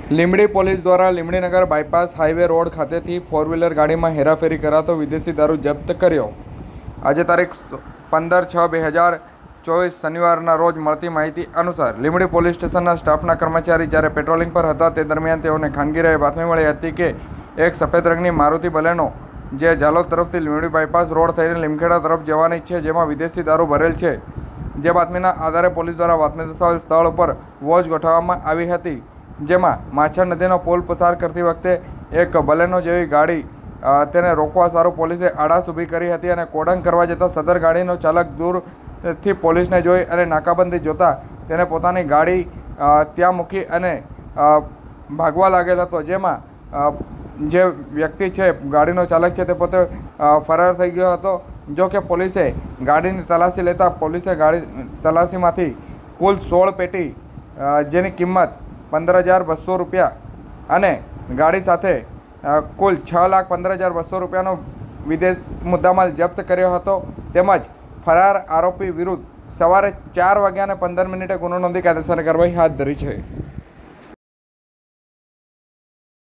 Limbdi police દ્વારા લીંબડીનગર bypass highway road ખાતેથી four wheeler ગાડીમાં હેરાફેરી કરાતો વિદેશી દારૂ જપ્ત કર્યો। આજે તારીખ 15/6/2024 શનિવારના રોજ મળતી માહિતી અનુસાર લીંબડી પોલીસ સ્ટેશનના સ્ટાફના કર્મચારી જ્યારે પેટ્રોલિંગ પર હતા તે દરમિયાન તેઓને ખાનગી રાહે બાતમી મળી હતી કે એક સફેદ રંગની મારુતિ બલેનો જે જાલોદ તરફથી લીંબડી બાયપાસ રોડ થઈને લીમખેડા તરફ જવાની છે જેમાં વિદેશી દારૂ ભરેલ છે। જે બાતમીના આધારે પોલીસ દ્વારા બાતમી દર્શાવેલ સ્થળ ઉપર વોચ ગોઠવવામાં આવી હતી, જેમાં માછર નદીનો પુલ પસાર કરતી વખતે એક બલેનો જેવી ગાડી તેને રોકવા સારું પોલીસે આડાશ ઊભી કરી હતી અને કોડંગ કરવા જતાં સદર ગાડીનો ચાલક દૂરથી પોલીસને જોઈ અને નાકાબંધી જોતા તેને પોતાની ગાડી ત્યાં મૂકી અને ભાગવા લાગેલ હતો, જેમાં જે વ્યક્તિ છે ગાડીનો ચાલક છે તે પોતે ફરાર થઈ ગયો હતો। જો કે પોલીસે ગાડીની તલાશી લેતા પોલીસે ગાડી તલાશીમાંથી કુલ 16 પેટી જેની કિંમત 15,200 રૂપિયા અને ગાડી સાથે કુલ 6,15,200 રૂપિયાનો વિદેશ મુદ્દામાલ જપ્ત કર્યો હતો, તેમજ ફરાર આરોપી વિરુદ્ધ સવારે 4:15 ગુનો નોંધી કાયદેસરની કાર્યવાહી હાથ ધરી છે।